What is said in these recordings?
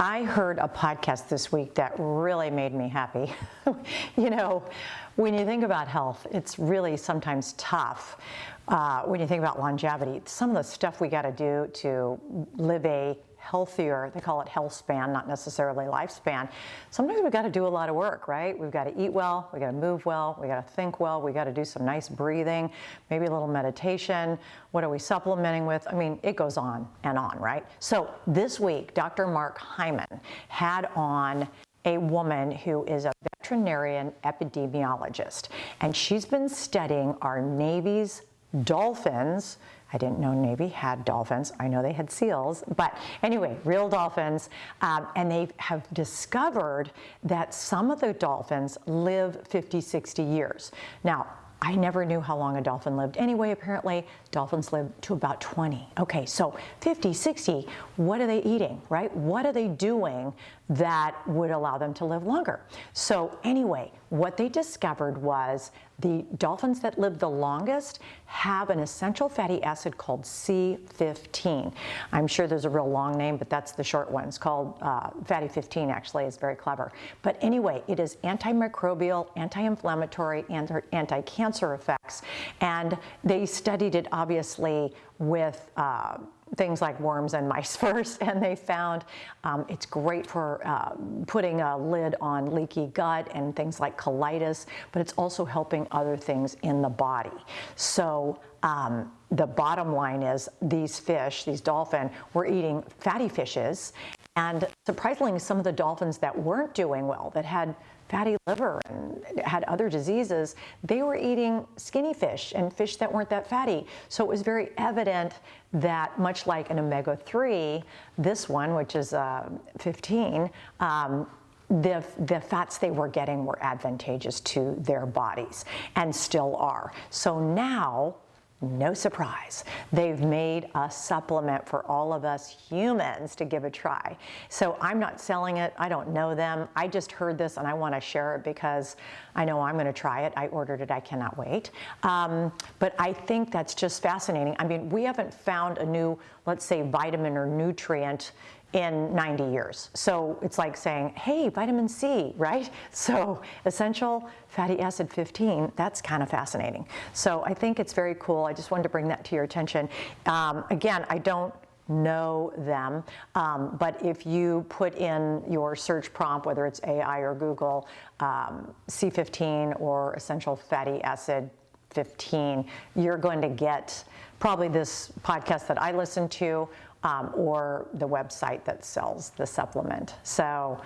I heard a podcast this week that really made me happy. You know, when you think about health, it's really sometimes tough. When you think about longevity, some of the stuff we got to do to live a healthier, they call it health span, not necessarily lifespan. Sometimes we've got to do a lot of work, right? We've got to eat well, we got to move well, we got to think well, we got to do some nice breathing, maybe a little meditation. What are we supplementing with? I mean, it goes on, right? So this week, Dr. Mark Hyman had on a woman who is a veterinarian epidemiologist, and she's been studying our Navy's dolphins. I didn't know Navy had dolphins. I know they had seals, but anyway, real dolphins. And they have discovered that some of the dolphins live 50, 60 years. Now, I never knew how long a dolphin lived. Anyway, apparently, dolphins live to about 20. Okay, so 50, 60, what are they eating, right? What are they doing that would allow them to live longer? So anyway, what they discovered was the dolphins that live the longest have an essential fatty acid called C15. I'm sure there's a real long name, but that's the short one. It's called fatty 15, actually. It's very clever. But anyway, it is antimicrobial, anti-inflammatory, and anti-cancer effects. And they studied it, obviously, with things like worms and mice first, and they found it's great for putting a lid on leaky gut and things like colitis, but it's also helping other things in the body. So the bottom line is these fish, these dolphin, were eating fatty fishes, and surprisingly, some of the dolphins that weren't doing well, that had fatty liver and had other diseases, they were eating skinny fish and fish that weren't that fatty. So it was very evident that, much like an omega-3, this one, which is 15, the fats they were getting were advantageous to their bodies, and still are. So now, no surprise, they've made a supplement for all of us humans to give a try. So I'm not selling it. I don't know them. I just heard this and I want to share it because I know I'm going to try it. I ordered it. I cannot wait. But I think that's just fascinating. I mean, we haven't found a new, let's say, vitamin or nutrient in 90 years. So it's like saying, hey, vitamin C, right? So essential fatty acid 15, that's kind of fascinating. So I think it's very cool. I just wanted to bring that to your attention. Again, I don't know them, but if you put in your search prompt, whether it's AI or Google, C15 or essential fatty acid 15, you're going to get probably this podcast that I listen to, or the website that sells the supplement. So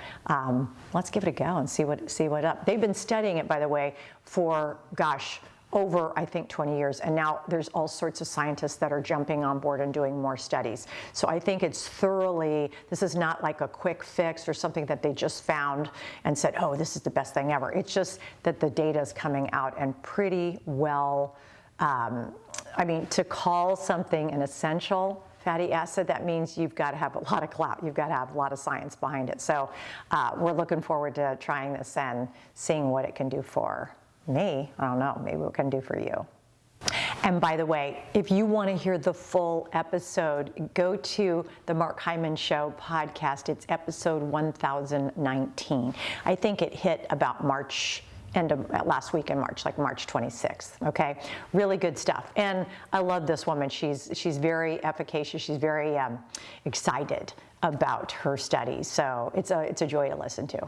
let's give it a go and see what up. They've been studying it, by the way, for, gosh, over, I think, 20 years. And now there's all sorts of scientists that are jumping on board and doing more studies. So I think it's thoroughly, this is not like a quick fix or something that they just found and said, oh, this is the best thing ever. It's just that the data is coming out and pretty well, I mean, to call something an essential fatty acid, that means you've got to have a lot of clout. You've got to have a lot of science behind it. So we're looking forward to trying this and seeing what it can do for me. I don't know, maybe what it can do for you. And by the way, if you want to hear the full episode, go to the Mark Hyman Show podcast. It's episode 1019. I think it hit about end of last week in March, like March 26th, okay? Really good stuff. And I love this woman. She's very efficacious. She's very excited about her studies. So it's a joy to listen to.